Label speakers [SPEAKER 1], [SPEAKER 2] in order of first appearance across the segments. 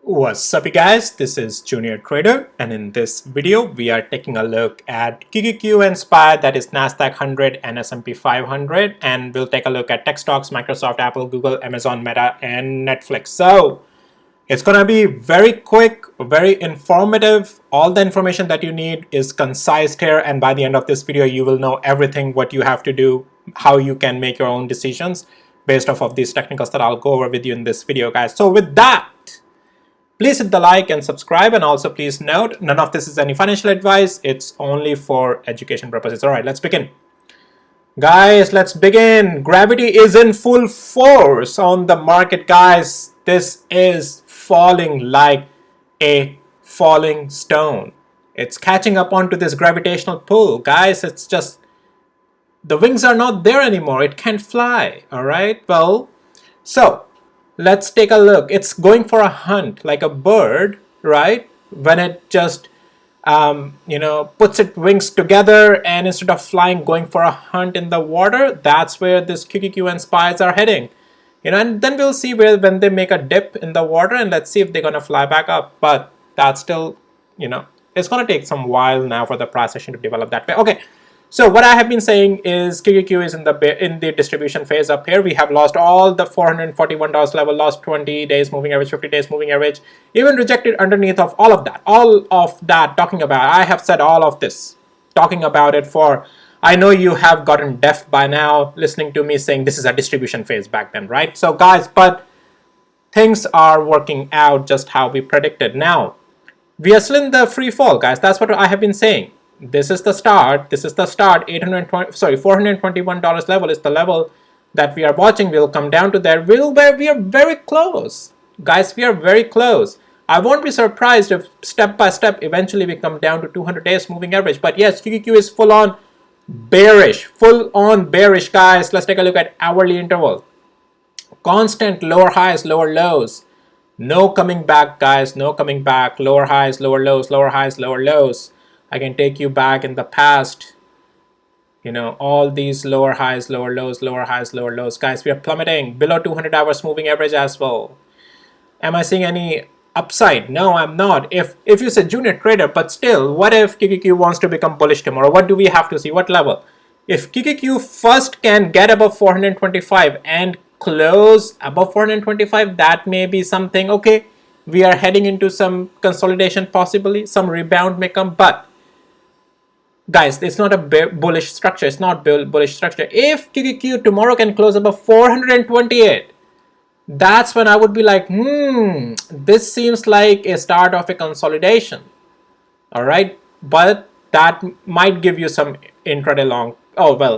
[SPEAKER 1] What's up you guys, this is Junior Trader, and in this video we are taking a look at QQQ and SPY, that is Nasdaq 100 and S&P 500, and we'll take a look at tech stocks, Microsoft, Apple, Google, Amazon, Meta, and Netflix. So it's gonna be very quick, very informative. All the information that you need is concised here, and by the end of this video you will know everything what you have to do, how you can make your own decisions based off of these technicals that I'll go over with you in this video, guys. So with that, please hit the like and subscribe, and also please note, none of this is any financial advice. It's only for education purposes. All right, let's begin. Guys, let's begin. Gravity is in full force on the market, guys. This is falling like a falling stone. It's catching up onto this gravitational pull. Guys, it's just, the wings are not there anymore. It can't fly, all right? Well, so let's take a look. It's going for a hunt like a bird, right? When it just, puts its wings together and instead of flying, going for a hunt in the water, that's where this QQQ and SPYs are heading. And then we'll see when they make a dip in the water, and let's see if they're going to fly back up. But that's still, it's going to take some while now for the price action to develop that way. Okay. So what I have been saying is QQQ is in the distribution phase up here. We have lost all the $441 level, lost 20 days moving average, 50 days moving average, even rejected underneath of all of that, talking about, I have said all of this, talking about it for, I know you have gotten deaf by now listening to me saying this is a distribution phase back then, right? So guys, but things are working out just how we predicted. Now, we are still in the free fall, guys. That's what I have been saying. This is the start. This is the start. $421 level is the level that we are watching. We'll come down to there. We are very close, guys. We are very close. I won't be surprised if step by step eventually we come down to 200 days moving average. But yes, QQQ is full on bearish, guys. Let's take a look at hourly interval. Constant lower highs, lower lows. No coming back, guys. No coming back. Lower highs, lower lows. Lower highs, lower lows. I can take you back in the past, all these lower highs, lower lows, lower highs, lower lows. Guys, we are plummeting below 200 hours moving average as well. Am I seeing any upside? No, I'm not. If you say junior trader, but still, what if QQQ wants to become bullish tomorrow? What do we have to see? What level? If QQQ first can get above 425 and close above 425, that may be something. Okay, we are heading into some consolidation, possibly some rebound may come, but guys, it's not a bullish structure. It's not bullish structure. If QQQ tomorrow can close above 428, that's when I would be like, this seems like a start of a consolidation. All right, but that might give you some intraday long,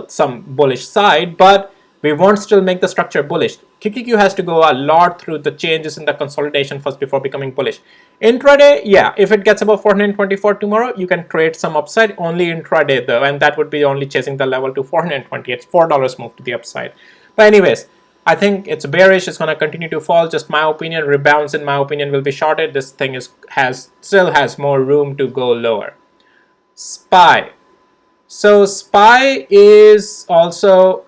[SPEAKER 1] some bullish side, but we won't still make the structure bullish. QQQ has to go a lot through the changes in the consolidation first before becoming bullish. Intraday, yeah, if it gets above 424 tomorrow, you can trade some upside. Only intraday though, and that would be only chasing the level to 420. It's $4 move to the upside. But anyways, I think it's bearish. It's going to continue to fall. Just my opinion. Rebounds, in my opinion, will be shorted. This thing still has more room to go lower. SPY. So SPY is also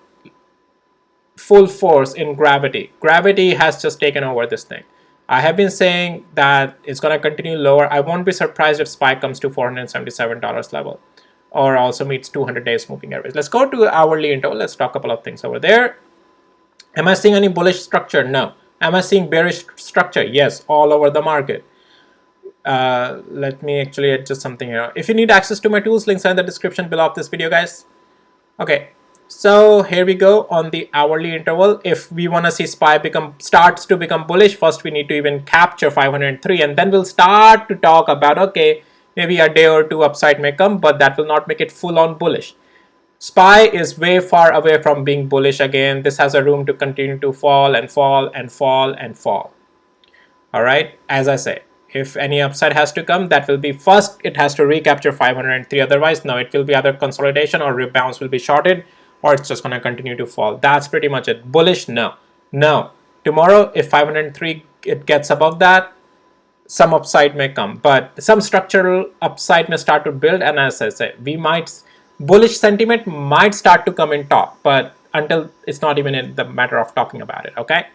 [SPEAKER 1] full force in gravity. Gravity has just taken over this thing. I have been saying that it's going to continue lower. I won't be surprised if SPY comes to $477 level or also meets 200 days moving average. Let's go to hourly interval. Let's talk a couple of things over there. Am I seeing any bullish structure? No. Am I seeing bearish structure? Yes, all over the market. Let me actually adjust something here. If you need access to my tools, links are in the description below of this video, guys. Okay. So here we go on the hourly interval. If we want to see SPY starts to become bullish, first we need to even capture 503, and then we'll start to talk about, okay, maybe a day or two upside may come, but that will not make it full on bullish. SPY is way far away from being bullish again. This has a room to continue to fall and fall and fall and fall. All right, as I say, if any upside has to come, that will be first it has to recapture 503. Otherwise, no, it will be either consolidation or rebounds will be shorted, or it's just going to continue to fall. That's pretty much it. Bullish, no. Tomorrow, if 503 it gets above that, some upside may come, but some structural upside may start to build, and as I say, bullish sentiment might start to come in top, but until it's not even in the matter of talking about it. Okay,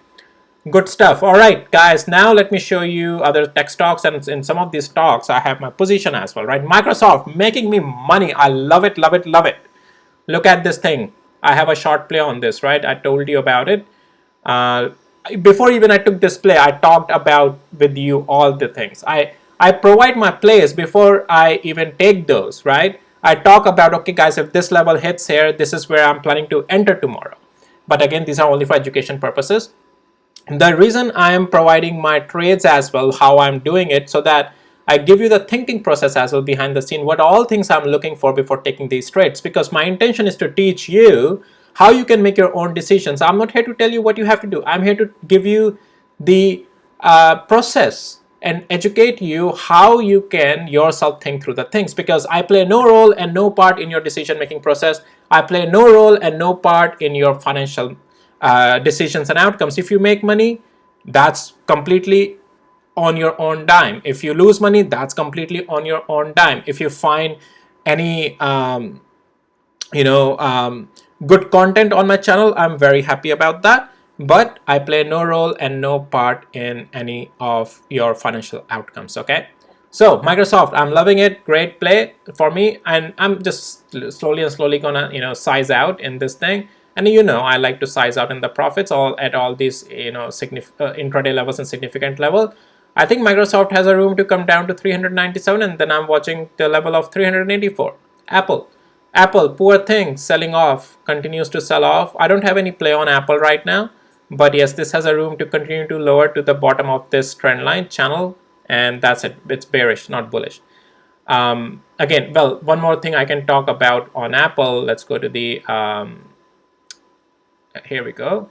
[SPEAKER 1] Good stuff. All right, guys, now let me show you other tech stocks, and in some of these stocks, I have my position as well, right? Microsoft making me money. I love it, love it, love it. Look at this thing. I have a short play on this, right? I told you about it. Uh, Before even I took this play, I talked about with you all the things. I provide my plays before I even take those, right? I talk about, okay, guys, if this level hits here, this is where I'm planning to enter tomorrow. But again, these are only for education purposes. The reason I am providing my trades as well, how I'm doing it, so that I give you the thinking process as well behind the scene, what all things I'm looking for before taking these trades, because my intention is to teach you how you can make your own decisions. I'm not here to tell you what you have to do. I'm here to give you the process and educate you how you can yourself think through the things, because I play no role and no part in your decision making process. I play no role and no part in your financial decisions and outcomes. If you make money, that's completely on your own dime. If you lose money, that's completely on your own dime. If you find any you know good content on my channel, I'm very happy about that, but I play no role and no part in any of your financial outcomes. Okay, so Microsoft, I'm loving it. Great play for me, and I'm just slowly and slowly gonna size out in this thing. And I like to size out in the profits all at all these intraday levels and significant level. I think Microsoft has a room to come down to 397, and then I'm watching the level of 384. Apple, poor thing, selling off, continues to sell off. I don't have any play on Apple right now, but yes, this has a room to continue to lower to the bottom of this trend line channel, and that's it. It's bearish, not bullish. Again, well, one more thing I can talk about on Apple. Let's go to the here we go.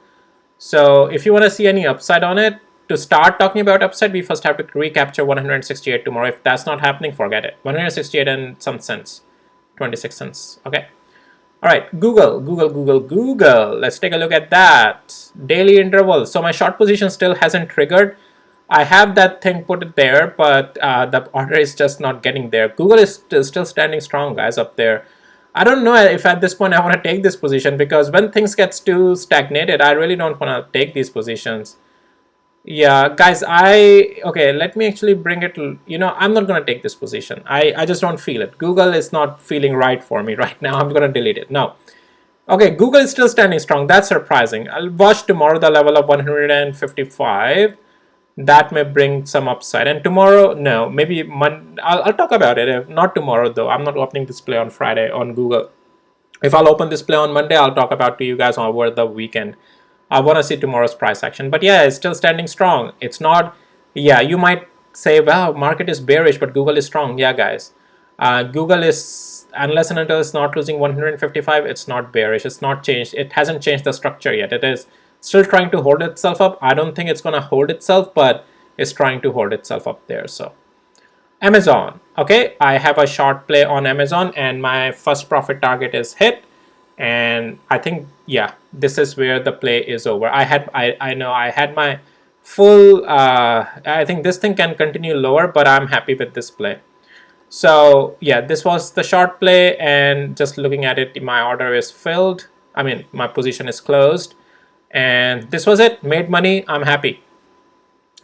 [SPEAKER 1] So if you want to see any upside on it, to start talking about upside, we first have to recapture 168 tomorrow. If that's not happening, forget it. 168 and some cents, 26 cents. Okay. All right, Google. Let's take a look at that. Daily interval. So my short position still hasn't triggered. I have that thing put it there, but the order is just not getting there. Google is still standing strong, guys, up there. I don't know if at this point I want to take this position, because when things gets too stagnated, I really don't want to take these positions. Yeah, guys, okay, let me actually bring it, I'm not going to take this position. I just don't feel it. Google is not feeling right for me right now. I'm going to delete it. No. Okay, Google is still standing strong. That's surprising. I'll watch tomorrow the level of 155. That may bring some upside. And tomorrow, no, maybe I'll talk about it. Not tomorrow, though. I'm not opening display on Friday on Google. If I'll open display on Monday, I'll talk about to you guys over the weekend. I want to see tomorrow's price action. But yeah, it's still standing strong. It's not, yeah, you might say, well, market is bearish, but Google is strong. Yeah, guys. Google is, unless and until it's not losing 155, it's not bearish. It's not changed. It hasn't changed the structure yet. It is still trying to hold itself up. I don't think it's going to hold itself, but it's trying to hold itself up there. So Amazon. Okay, I have a short play on Amazon, and my first profit target is hit. And I think, yeah, this is where the play is over. I know I had my full, I think this thing can continue lower, but I'm happy with this play. So yeah, this was the short play, and just looking at it, my order is filled. I mean, my position is closed, and this was it. Made money. I'm happy.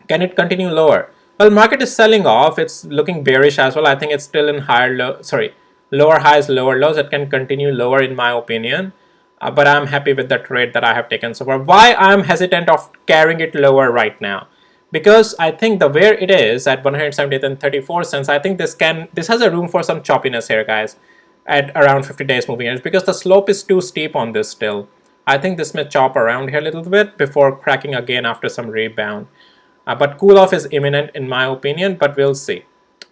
[SPEAKER 1] Can it continue lower? Well, market is selling off. It's looking bearish as well. I think it's still in lower highs, lower lows. It can continue lower in my opinion. But I'm happy with the trade that I have taken so far. Why I'm hesitant of carrying it lower right now? Because I think the where it is at 178 and 34 cents, I think this has a room for some choppiness here, guys, at around 50 days moving average, because the slope is too steep on this still. I think this may chop around here a little bit before cracking again after some rebound. But cool off is imminent in my opinion, but we'll see.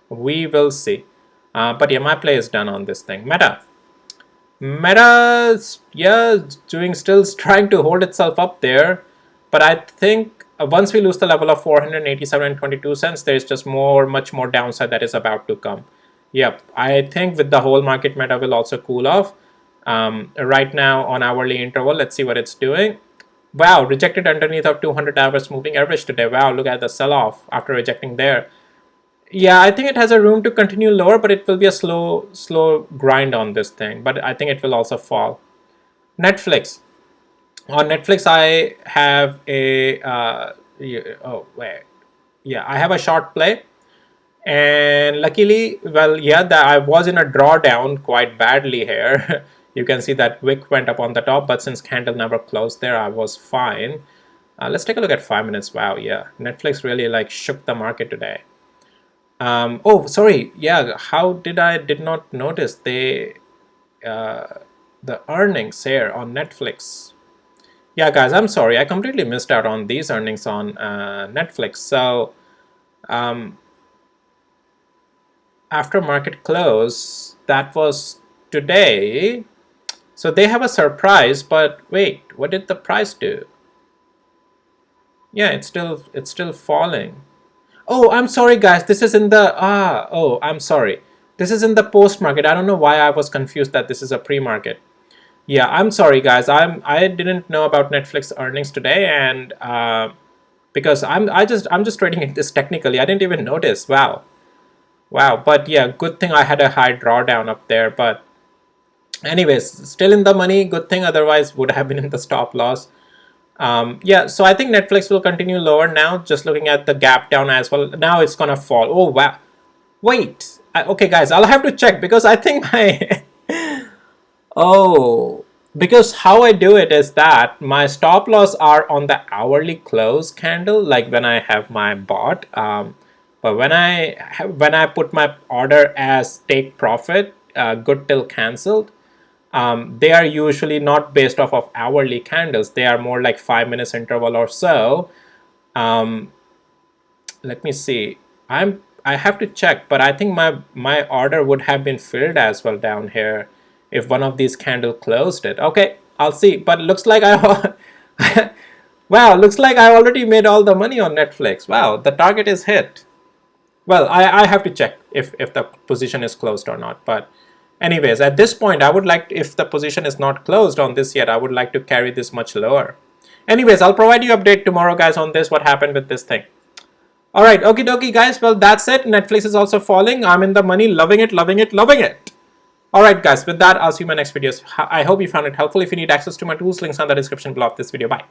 [SPEAKER 1] We will see. But yeah, my play is done on this thing. Meta's, yeah, still trying to hold itself up there. But I think once we lose the level of 487 and 22 cents, there's just much more downside that is about to come. Yep, I think with the whole market, Meta will also cool off. Right now on hourly interval, let's see what it's doing. Wow, rejected underneath of 200 hours moving average today. Wow, look at the sell-off after rejecting there. Yeah, I think it has a room to continue lower, but it will be a slow grind on this thing. But I think it will also fall. Netflix. On Netflix, I have a Oh, wait. Yeah, I have a short play. And luckily, well, yeah, I was in a drawdown quite badly here. You can see that wick went up on the top, but since candle never closed there, I was fine. Let's take a look at 5 minutes. Wow, yeah, Netflix really like shook the market today. Oh, sorry. Yeah, how did not notice uh, the earnings here on Netflix? Yeah, guys, I'm sorry. I completely missed out on these earnings on Netflix. So after market close, that was today. So they have a surprise, but wait, what did the price do? Yeah, it's still falling. Oh, I'm sorry, guys. This is in the oh, I'm sorry. This is in the post market. I don't know why I was confused that this is a pre-market. Yeah, I'm sorry, guys. I didn't know about Netflix earnings today, and because I'm just trading this technically. I didn't even notice. Wow, wow. But yeah, good thing I had a high drawdown up there. But anyways, still in the money. Good thing. Otherwise, would have been in the stop loss. Yeah, so I think Netflix will continue lower now. Just looking at the gap down as well. Now it's gonna fall. Oh wow. Wait. Okay, guys, I'll have to check because I think my oh, because how I do it is that my stop loss are on the hourly close candle, like when I have my bot. But when I put my order as take profit, good till cancelled, they are usually not based off of hourly candles. They are more like 5 minutes interval or so. Let me see. I have to check, but I think my order would have been filled as well down here if one of these candle closed it. Okay, I'll see. But looks like I wow, looks like I already made all the money on Netflix. Wow, the target is hit. Well, I have to check if the position is closed or not. But anyways, at this point, I would like, if the position is not closed on this yet, I would like to carry this much lower. Anyways, I'll provide you update tomorrow, guys, on this, what happened with this thing. All right, okie dokie, guys. Well, that's it. Netflix is also falling. I'm in the money, loving it, loving it, loving it. All right, guys. With that, I'll see you in my next videos. I hope you found it helpful. If you need access to my tools, links are in the description below of this video. Bye.